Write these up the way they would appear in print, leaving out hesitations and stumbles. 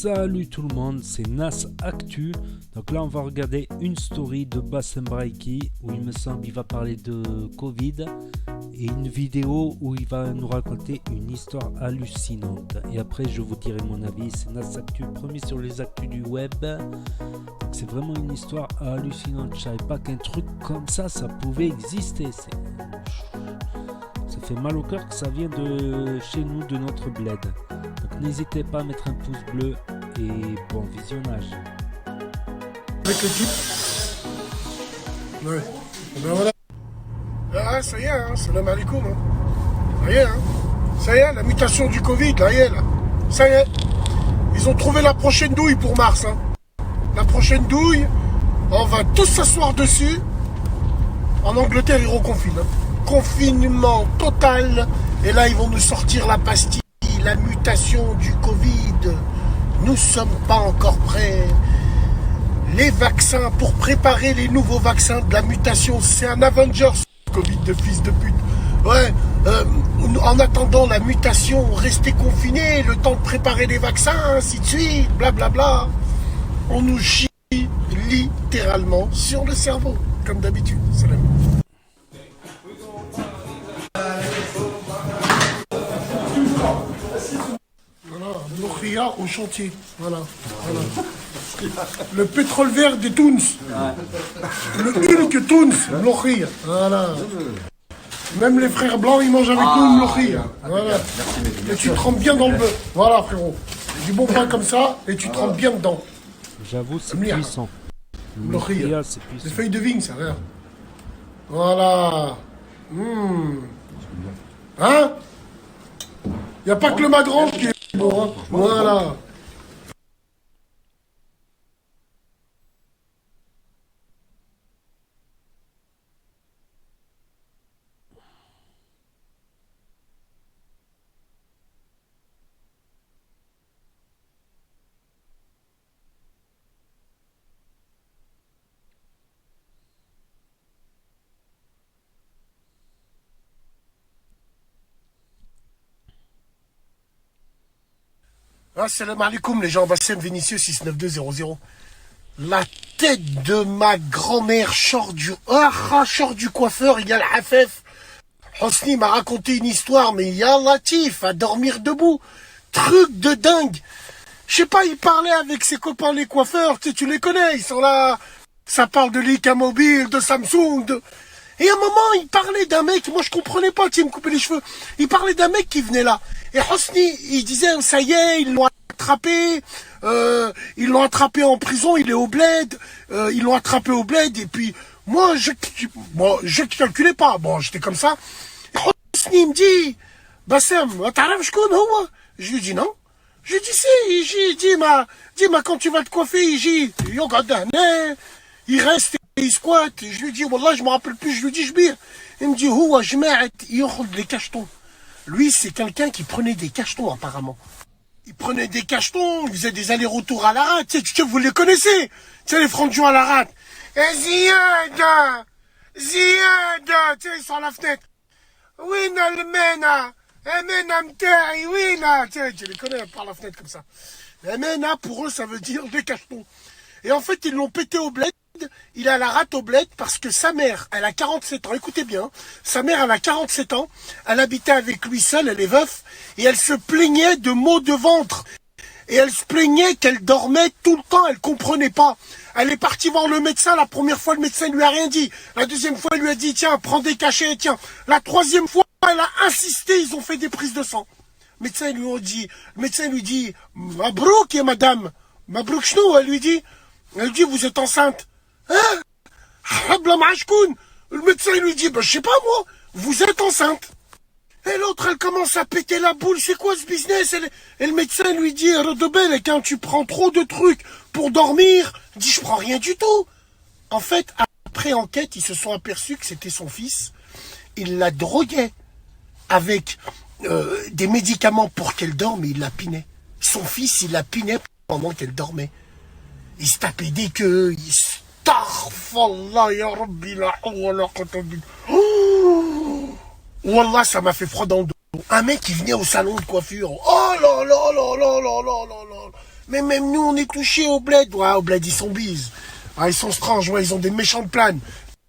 Salut tout le monde, c'est Nas Actu. Donc là on va regarder une story de Bassem Braiki où il me semble il va parler de Covid et une vidéo où il va nous raconter une histoire hallucinante. Et après je vous dirai mon avis. C'est Nas Actu, premier sur les actus du web. Donc c'est vraiment une histoire hallucinante. Je savais pas qu'un truc comme ça pouvait exister. Ça fait mal au cœur que ça vient de chez nous, de notre bled. Donc n'hésitez pas à mettre un pouce bleu et bon visionnage. Avec l'équipe. Ouais. Et ben voilà. Ah, ça y est, hein, salam alaikum. Hein. Ça y est, hein. Ça y est, la mutation du Covid, là y est, là. Ça y est. Ils ont trouvé la prochaine douille pour mars. Hein. La prochaine douille, on va tous s'asseoir dessus. En Angleterre, ils reconfinent. Hein. Confinement total. Et là, ils vont nous sortir la pastille, la mutation du Covid. Nous sommes pas encore prêts. Les vaccins, pour préparer les nouveaux vaccins de la mutation, c'est un Avengers, Covid de fils de pute. Ouais, en attendant la mutation, restez confinés, le temps de préparer les vaccins, ainsi de suite, blablabla. On nous chie littéralement sur le cerveau, comme d'habitude. Salam. Voilà, Nokia au chantier. Voilà. Le pétrole vert des Toons. Le Hulk Toons, Nokia. Voilà. Même les frères blancs, ils mangent avec nous Nokia. Voilà. Et tu trempes bien dans le bœuf. Voilà, frérot. Du bon pain comme ça, et tu trempes bien dedans. J'avoue, c'est Mlia. puissant. Nokia. C'est Les puissant. feuilles de vigne, ça, regarde. Voilà. Hein? Il n'y a pas que le magrange qui est bon, hein. Voilà. Assalamu alaikum les gens, Bassem Vinicius 69200. La tête de ma grand-mère sort du coiffeur, il y a le Hafef. Hosni m'a raconté une histoire, mais il y a Latif à dormir debout. Truc de dingue. Je sais pas, il parlait avec ses copains les coiffeurs, tu les connais, ils sont là. Ça parle de Leica Mobile, de Samsung, Et à un moment, il parlait d'un mec, moi je comprenais pas, il me coupait les cheveux. Il parlait d'un mec qui venait là. Et Hosni, il disait, ça y est, ils l'ont attrapé en prison, il est au bled, ils l'ont attrapé au bled, et puis, moi, je calculais pas, bon, j'étais comme ça. Et Hosni, il me dit, Bassem, t'arrives, je lui dis non. Je lui dis si, dis-moi, quand tu vas te coiffer, il reste, il squatte. Je lui dis, wallah, je me rappelle plus, je lui dis, il me dit, les cachetons. Lui, c'est quelqu'un qui prenait des cachetons, apparemment. Il prenait des cachetons, il faisait des allers-retours à la rate. Tu sais, vous les connaissez. Tu sais, les francs-joueurs à la rate. Et Ziad, tu sais, ils sont à la fenêtre. Oui, le mena. Oui, là, tiens, je les connais par la fenêtre comme ça. Les mena, pour eux, ça veut dire des cachetons. Et en fait, ils l'ont pété au bled. Il a la rate au bled parce que sa mère, elle a 47 ans. Écoutez bien, sa mère, elle a 47 ans. Elle habitait avec lui seule, elle est veuf. Et elle se plaignait de maux de ventre. Et elle se plaignait qu'elle dormait tout le temps, elle comprenait pas. Elle est partie voir le médecin, la première fois, le médecin lui a rien dit. La deuxième fois, il lui a dit, tiens, prends des cachets, tiens. La troisième fois, elle a insisté, ils ont fait des prises de sang. Le médecin lui dit, Mabrouk, madame. Mabrouk chnou, elle lui dit, vous êtes enceinte. Hein? Le médecin lui dit, je sais pas moi, vous êtes enceinte. Et l'autre, elle commence à péter la boule, c'est quoi ce business? Et le médecin lui dit, Rodobel, quand tu prends trop de trucs pour dormir, dit, je prends rien du tout. En fait, après enquête, ils se sont aperçus que c'était son fils. Il la droguait avec des médicaments pour qu'elle dorme et il la pinait. Son fils, il la pinait pendant qu'elle dormait. Il se tapait des queues, Astaghfirullah, ya Rabbi, la hawla quwwata billah. Wallah, ça m'a fait froid dans le dos. Un mec qui venait au salon de coiffure. Oh là là là là là là là là. Mais même nous, on est touchés au bled. Ouais, au bled, ils sont bises. Ah, ils sont stranges, ouais, ils ont des méchantes planes.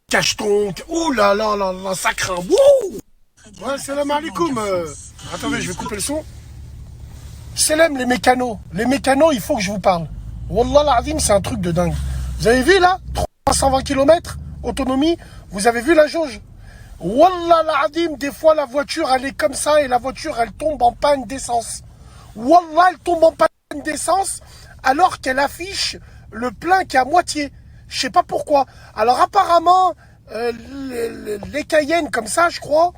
Cacheton, ouh là là, ça craint. Wouh! Ouais, salam alaikum. Attendez, je vais couper le son. Salam les mécanos. Les mécanos, il faut que je vous parle. Wallah l'azim, c'est un truc de dingue. Vous avez vu là 320 km autonomie. Vous avez vu la jauge? Wallah l'azim, des fois la voiture elle est comme ça et la voiture elle tombe en panne d'essence. Wallah, elle tombe en panne d'essence alors qu'elle affiche le plein qui est à moitié. Je sais pas pourquoi. Alors apparemment, les Cayennes comme ça, je crois,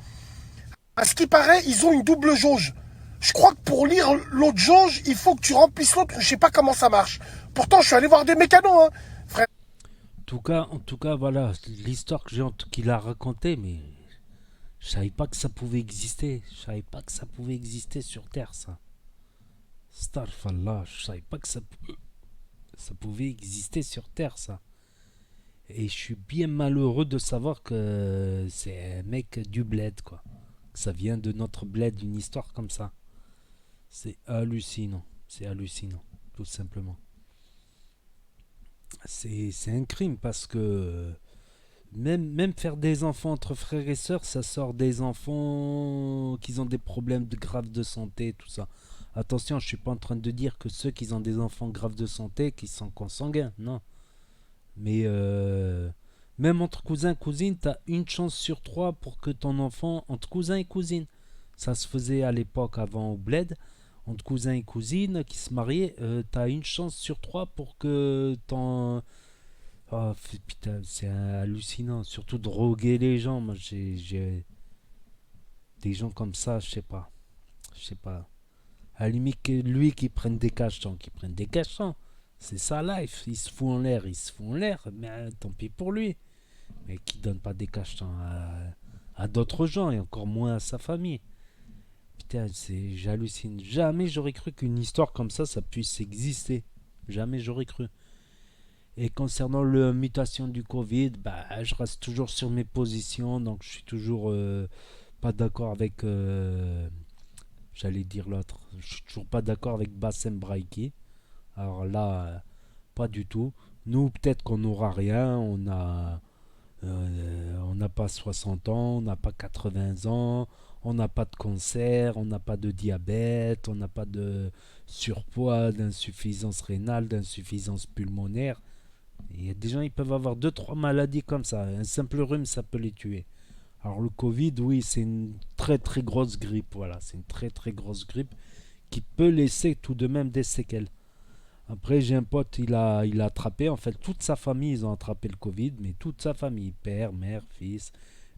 à ce qui paraît, ils ont une double jauge. Je crois que pour lire l'autre jauge, il faut que tu remplisses l'autre. Je sais pas comment ça marche. Pourtant, je suis allé voir des mécanos, hein, frère. En tout cas, voilà, l'histoire qu'il a racontée, mais je savais pas que ça pouvait exister. Je savais pas que ça pouvait exister sur Terre, ça. Starfallah, je savais pas que ça pouvait exister sur Terre, ça. Et je suis bien malheureux de savoir que c'est un mec du bled, quoi. Que ça vient de notre bled, une histoire comme ça. C'est hallucinant. C'est hallucinant, tout simplement. C'est un crime parce que même faire des enfants entre frères et sœurs, ça sort des enfants qui ont des problèmes graves de santé, tout ça. Attention, je suis pas en train de dire que ceux qui ont des enfants graves de santé, qui sont consanguins, non. Mais même entre cousins et cousines, tu as une chance sur trois pour que ton enfant, entre cousins et cousines, ça se faisait à l'époque avant au bled, entre cousins et cousines qui se mariaient, tu as une chance sur trois pour que ton... Oh putain, c'est hallucinant, surtout droguer les gens. Moi, j'ai des gens comme ça, je sais pas. Je sais pas. À la limite, que lui qui prenne des cachetons, qui prenne des cachetons. C'est sa life. Il se fout en l'air, il se fout en l'air. Mais tant pis pour lui. Mais qui donne pas des cachetons à d'autres gens et encore moins à sa famille. Putain, j'hallucine. Jamais j'aurais cru qu'une histoire comme ça puisse exister. Jamais j'aurais cru. Et concernant la mutation du Covid, bah, je reste toujours sur mes positions. Donc je suis toujours pas d'accord avec... j'allais dire l'autre. Je suis toujours pas d'accord avec Bassem Braiki. Alors là, pas du tout. Nous, peut-être qu'on n'aura rien. On n'a pas 60 ans, on n'a pas 80 ans, on n'a pas de cancer, on n'a pas de diabète, on n'a pas de surpoids, d'insuffisance rénale, d'insuffisance pulmonaire. Il y a des gens qui peuvent avoir deux trois maladies comme ça. Un simple rhume, ça peut les tuer. Alors le Covid, oui, c'est une très très grosse grippe. Voilà, c'est une très très grosse grippe qui peut laisser tout de même des séquelles. Après, j'ai un pote, il a attrapé, en fait, toute sa famille, ils ont attrapé le Covid, mais toute sa famille, père, mère, fils.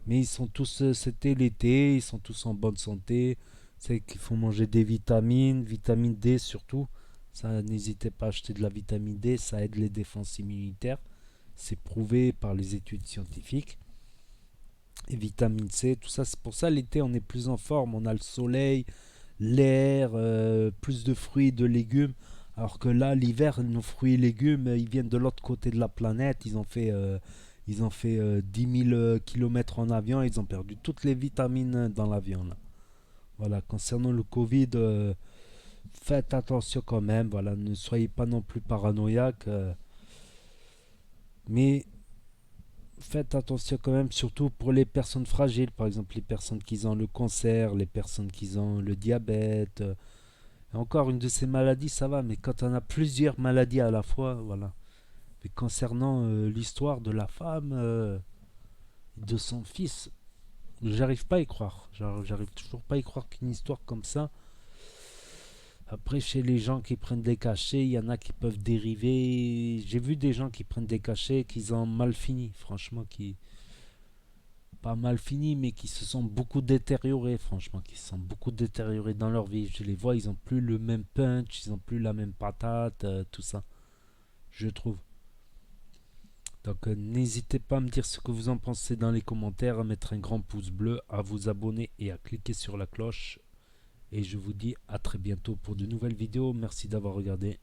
Mais ils sont tous, c'était l'été, ils sont tous en bonne santé. C'est qu'il faut manger des vitamines, vitamine D surtout. Ça, n'hésitez pas à acheter de la vitamine D, ça aide les défenses immunitaires. C'est prouvé par les études scientifiques. Et vitamine C, tout ça, c'est pour ça l'été on est plus en forme, on a le soleil, l'air, plus de fruits, de légumes. Alors que là, l'hiver, nos fruits et légumes, ils viennent de l'autre côté de la planète. Ils ont fait 10 000 km en avion. Ils ont perdu toutes les vitamines dans l'avion. Là. Voilà, concernant le Covid, faites attention quand même. Voilà, ne soyez pas non plus paranoïaque. Mais faites attention quand même, surtout pour les personnes fragiles. Par exemple, les personnes qui ont le cancer, les personnes qui ont le diabète. Et encore une de ces maladies, ça va, mais quand on a plusieurs maladies à la fois, voilà. Mais concernant l'histoire de la femme, de son fils, j'arrive pas à y croire. J'arrive toujours pas à y croire qu'une histoire comme ça. Après, chez les gens qui prennent des cachets, il y en a qui peuvent dériver. J'ai vu des gens qui prennent des cachets, qui ont mal fini, franchement, qui pas mal fini, mais qui se sont beaucoup détériorés, franchement, qui se sont beaucoup détériorés dans leur vie. Je les vois, ils ont plus le même punch, ils ont plus la même patate, tout ça, je trouve. Donc n'hésitez pas à me dire ce que vous en pensez dans les commentaires, à mettre un grand pouce bleu, à vous abonner et à cliquer sur la cloche. Et je vous dis à très bientôt pour de nouvelles vidéos. Merci d'avoir regardé.